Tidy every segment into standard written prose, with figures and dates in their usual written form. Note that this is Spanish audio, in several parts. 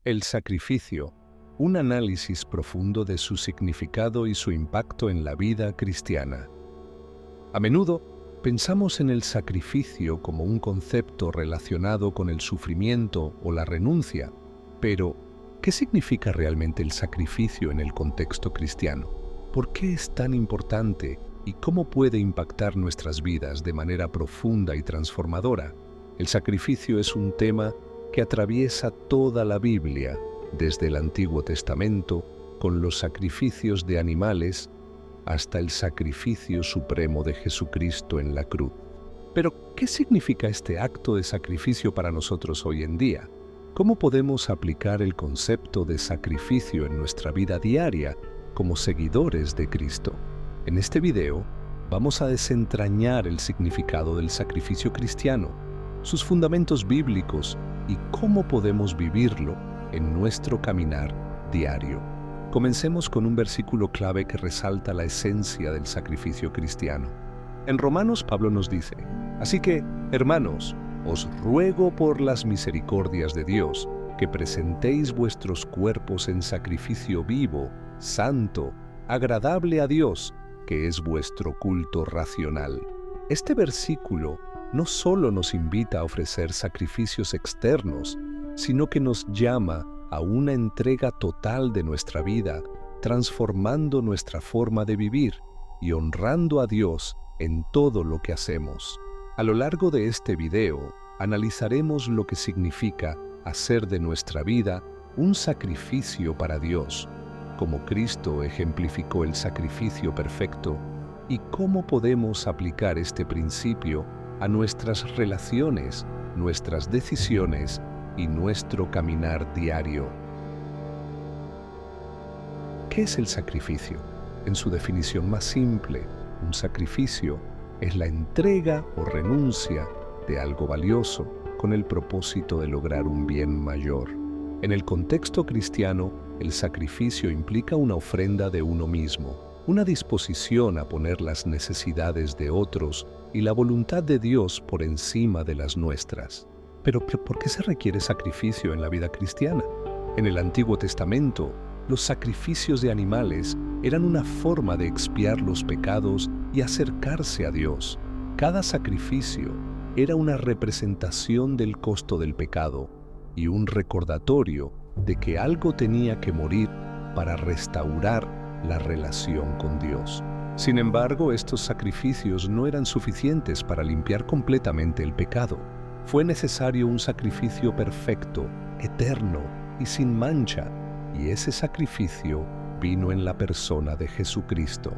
El sacrificio, un análisis profundo de su significado y su impacto en la vida cristiana. A menudo pensamos en el sacrificio como un concepto relacionado con el sufrimiento o la renuncia, pero ¿qué significa realmente el sacrificio en el contexto cristiano? ¿Por qué es tan importante y cómo puede impactar nuestras vidas de manera profunda y transformadora? El sacrificio es un tema que atraviesa toda la Biblia, desde el Antiguo Testamento, con los sacrificios de animales, hasta el sacrificio supremo de Jesucristo en la cruz. Pero, ¿qué significa este acto de sacrificio para nosotros hoy en día? ¿Cómo podemos aplicar el concepto de sacrificio en nuestra vida diaria como seguidores de Cristo? En este video, vamos a desentrañar el significado del sacrificio cristiano, sus fundamentos bíblicos y cómo podemos vivirlo en nuestro caminar diario. Comencemos con un versículo clave que resalta la esencia del sacrificio cristiano. En Romanos, Pablo nos dice: «Así que, hermanos, os ruego por las misericordias de Dios, que presentéis vuestros cuerpos en sacrificio vivo, santo, agradable a Dios, que es vuestro culto racional». Este versículo no solo nos invita a ofrecer sacrificios externos, sino que nos llama a una entrega total de nuestra vida, transformando nuestra forma de vivir y honrando a Dios en todo lo que hacemos. A lo largo de este video, analizaremos lo que significa hacer de nuestra vida un sacrificio para Dios, cómo Cristo ejemplificó el sacrificio perfecto y cómo podemos aplicar este principio a nuestras relaciones, nuestras decisiones y nuestro caminar diario. ¿Qué es el sacrificio? En su definición más simple, un sacrificio es la entrega o renuncia de algo valioso con el propósito de lograr un bien mayor. En el contexto cristiano, el sacrificio implica una ofrenda de uno mismo, una disposición a poner las necesidades de otros y la voluntad de Dios por encima de las nuestras. Pero ¿por qué se requiere sacrificio en la vida cristiana? En el Antiguo Testamento, los sacrificios de animales eran una forma de expiar los pecados y acercarse a Dios. Cada sacrificio era una representación del costo del pecado y un recordatorio de que algo tenía que morir para restaurar la relación con Dios. Sin embargo, estos sacrificios no eran suficientes para limpiar completamente el pecado. Fue necesario un sacrificio perfecto, eterno y sin mancha, y ese sacrificio vino en la persona de Jesucristo.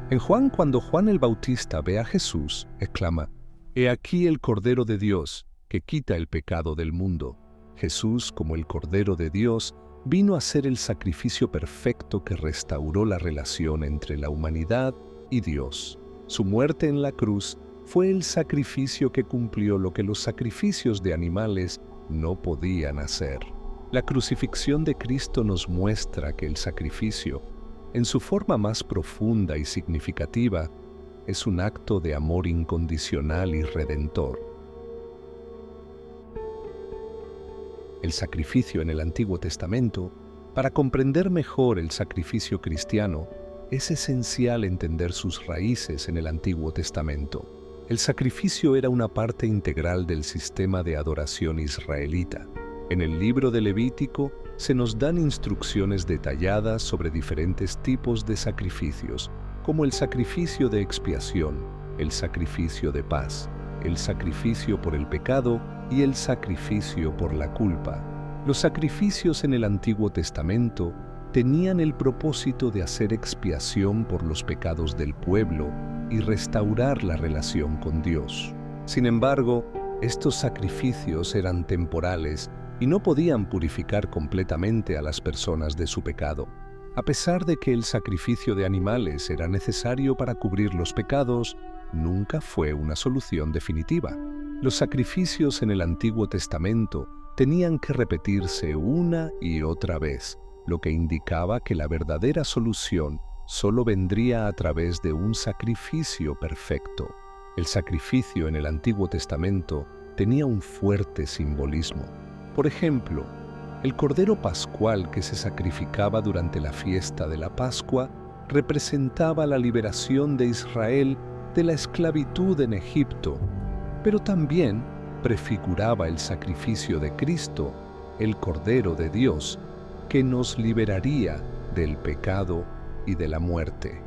En Juan, cuando Juan el Bautista ve a Jesús, exclama: «He aquí el Cordero de Dios, que quita el pecado del mundo». Jesús, como el Cordero de Dios, vino a ser el sacrificio perfecto que restauró la relación entre la humanidad y Dios. Su muerte en la cruz fue el sacrificio que cumplió lo que los sacrificios de animales no podían hacer. La crucifixión de Cristo nos muestra que el sacrificio, en su forma más profunda y significativa, es un acto de amor incondicional y redentor. El sacrificio en el Antiguo Testamento, para comprender mejor el sacrificio cristiano, es esencial entender sus raíces en el Antiguo Testamento. El sacrificio era una parte integral del sistema de adoración israelita. En el libro de Levítico se nos dan instrucciones detalladas sobre diferentes tipos de sacrificios, como el sacrificio de expiación, el sacrificio de paz, el sacrificio por el pecado y el sacrificio por la culpa. Los sacrificios en el Antiguo Testamento tenían el propósito de hacer expiación por los pecados del pueblo y restaurar la relación con Dios. Sin embargo, estos sacrificios eran temporales y no podían purificar completamente a las personas de su pecado. A pesar de que el sacrificio de animales era necesario para cubrir los pecados, nunca fue una solución definitiva. Los sacrificios en el Antiguo Testamento tenían que repetirse una y otra vez, lo que indicaba que la verdadera solución solo vendría a través de un sacrificio perfecto. El sacrificio en el Antiguo Testamento tenía un fuerte simbolismo. Por ejemplo, El cordero pascual que se sacrificaba durante la fiesta de la Pascua representaba la liberación de Israel de la esclavitud en Egipto, pero también prefiguraba el sacrificio de Cristo, el Cordero de Dios, que nos liberaría del pecado y de la muerte.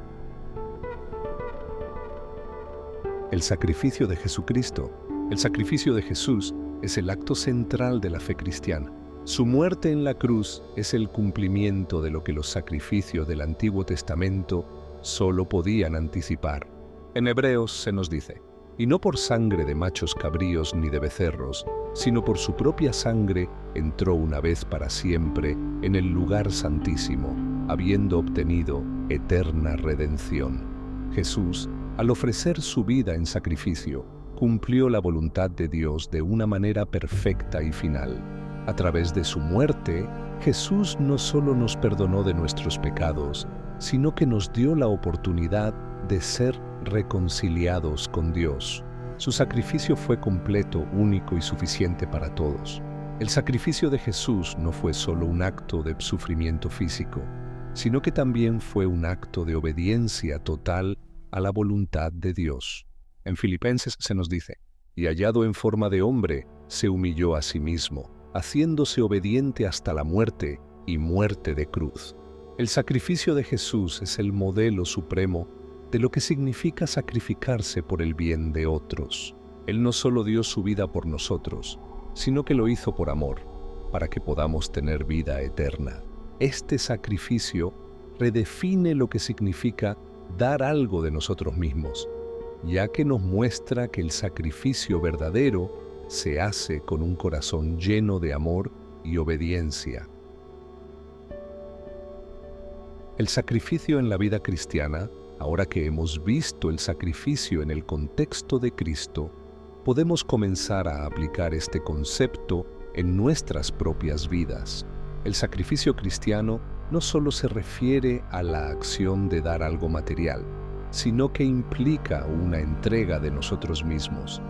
El sacrificio de Jesucristo. El sacrificio de Jesús es el acto central de la fe cristiana. Su muerte en la cruz es el cumplimiento de lo que los sacrificios del Antiguo Testamento solo podían anticipar. En Hebreos se nos dice: y no por sangre de machos cabríos ni de becerros, sino por su propia sangre entró una vez para siempre en el lugar santísimo, habiendo obtenido eterna redención. Jesús, al ofrecer su vida en sacrificio, cumplió la voluntad de Dios de una manera perfecta y final. A través de su muerte, Jesús no solo nos perdonó de nuestros pecados, sino que nos dio la oportunidad de ser reconciliados con Dios. Su sacrificio fue completo, único y suficiente para todos. El sacrificio de Jesús no fue solo un acto de sufrimiento físico, sino que también fue un acto de obediencia total a la voluntad de Dios. En Filipenses se nos dice: y hallado en forma de hombre, se humilló a sí mismo, haciéndose obediente hasta la muerte y muerte de cruz. El sacrificio de Jesús es el modelo supremo de lo que significa sacrificarse por el bien de otros. Él no solo dio su vida por nosotros, sino que lo hizo por amor, para que podamos tener vida eterna. Este sacrificio redefine lo que significa dar algo de nosotros mismos, ya que nos muestra que el sacrificio verdadero se hace con un corazón lleno de amor y obediencia. El sacrificio en la vida cristiana. Ahora que hemos visto el sacrificio en el contexto de Cristo, podemos comenzar a aplicar este concepto en nuestras propias vidas. El sacrificio cristiano no solo se refiere a la acción de dar algo material, sino que implica una entrega de nosotros mismos,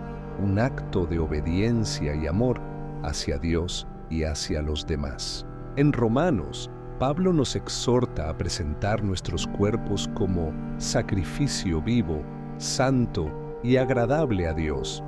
un acto de obediencia y amor hacia Dios y hacia los demás. En Romanos, Pablo nos exhorta a presentar nuestros cuerpos como sacrificio vivo, santo y agradable a Dios,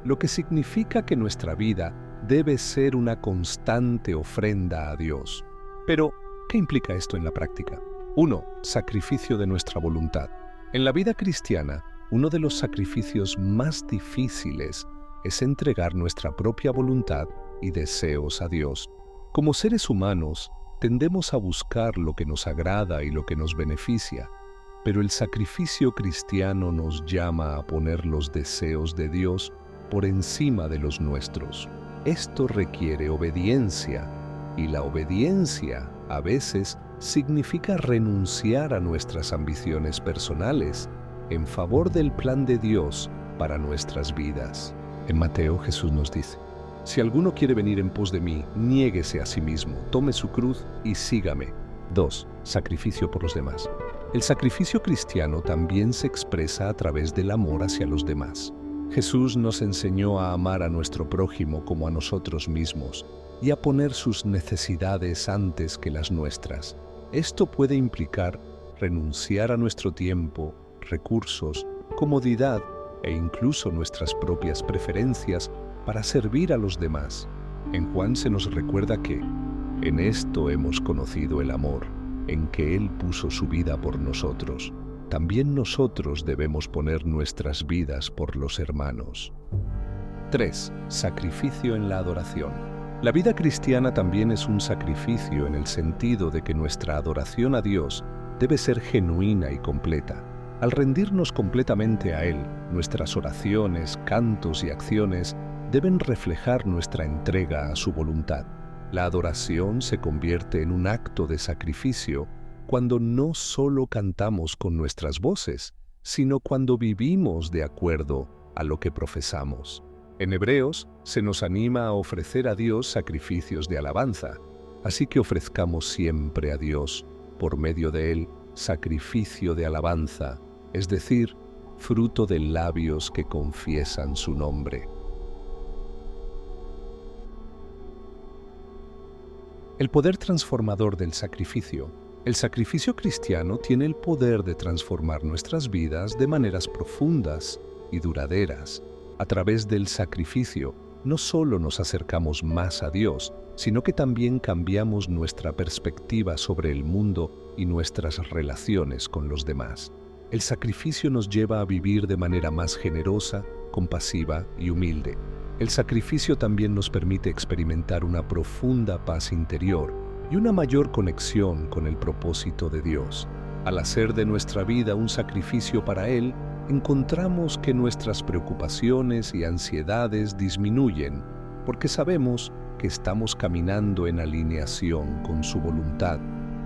lo que significa que nuestra vida debe ser una constante ofrenda a Dios. Pero, ¿qué implica esto en la práctica? 1. Sacrificio de nuestra voluntad. En la vida cristiana, uno de los sacrificios más difíciles es entregar nuestra propia voluntad y deseos a Dios. Como seres humanos, tendemos a buscar lo que nos agrada y lo que nos beneficia, pero el sacrificio cristiano nos llama a poner los deseos de Dios por encima de los nuestros. Esto requiere obediencia, y la obediencia a veces significa renunciar a nuestras ambiciones personales en favor del plan de Dios para nuestras vidas. En Mateo, Jesús nos dice: si alguno quiere venir en pos de mí, niéguese a sí mismo, tome su cruz y sígame. 2. Sacrificio por los demás. El sacrificio cristiano también se expresa a través del amor hacia los demás. Jesús nos enseñó a amar a nuestro prójimo como a nosotros mismos y a poner sus necesidades antes que las nuestras. Esto puede implicar renunciar a nuestro tiempo, recursos, comodidad e incluso nuestras propias preferencias para servir a los demás. En Juan se nos recuerda que en esto hemos conocido el amor, en que Él puso su vida por nosotros. También nosotros debemos poner nuestras vidas por los hermanos. 3. Sacrificio en la adoración. La vida cristiana también es un sacrificio en el sentido de que nuestra adoración a Dios debe ser genuina y completa. Al rendirnos completamente a Él, nuestras oraciones, cantos y acciones deben reflejar nuestra entrega a su voluntad. La adoración se convierte en un acto de sacrificio cuando no solo cantamos con nuestras voces, sino cuando vivimos de acuerdo a lo que profesamos. En Hebreos se nos anima a ofrecer a Dios sacrificios de alabanza, así que ofrezcamos siempre a Dios, por medio de Él, sacrificio de alabanza, es decir, fruto de labios que confiesan su nombre. El poder transformador del sacrificio. El sacrificio cristiano tiene el poder de transformar nuestras vidas de maneras profundas y duraderas. A través del sacrificio, no solo nos acercamos más a Dios, sino que también cambiamos nuestra perspectiva sobre el mundo y nuestras relaciones con los demás. El sacrificio nos lleva a vivir de manera más generosa, compasiva y humilde. El sacrificio también nos permite experimentar una profunda paz interior y una mayor conexión con el propósito de Dios. Al hacer de nuestra vida un sacrificio para Él, encontramos que nuestras preocupaciones y ansiedades disminuyen, porque sabemos que estamos caminando en alineación con su voluntad.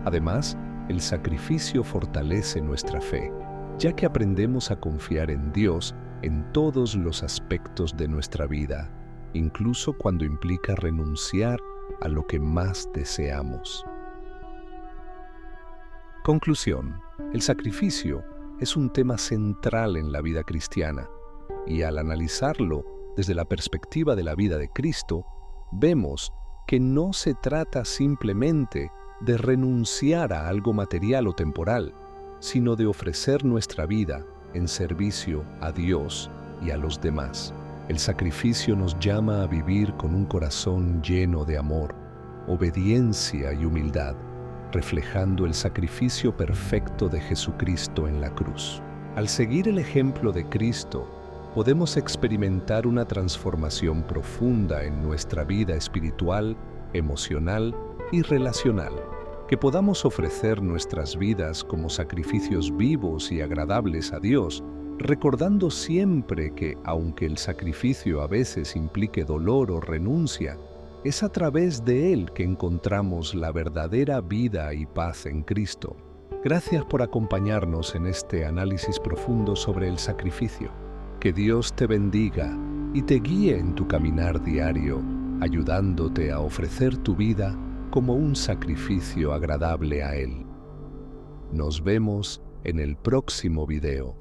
Además, el sacrificio fortalece nuestra fe, ya que aprendemos a confiar en Dios en todos los aspectos de nuestra vida, incluso cuando implica renunciar a lo que más deseamos. Conclusión: el sacrificio es un tema central en la vida cristiana, y al analizarlo desde la perspectiva de la vida de Cristo, vemos que no se trata simplemente de renunciar a algo material o temporal, sino de ofrecer nuestra vida en servicio a Dios y a los demás. El sacrificio nos llama a vivir con un corazón lleno de amor, obediencia y humildad, reflejando el sacrificio perfecto de Jesucristo en la cruz. Al seguir el ejemplo de Cristo, podemos experimentar una transformación profunda en nuestra vida espiritual, emocional y relacional. Que podamos ofrecer nuestras vidas como sacrificios vivos y agradables a Dios, recordando siempre que, aunque el sacrificio a veces implique dolor o renuncia, es a través de él que encontramos la verdadera vida y paz en Cristo. Gracias por acompañarnos en este análisis profundo sobre el sacrificio. Que Dios te bendiga y te guíe en tu caminar diario, ayudándote a ofrecer tu vida como un sacrificio agradable a Él. Nos vemos en el próximo video.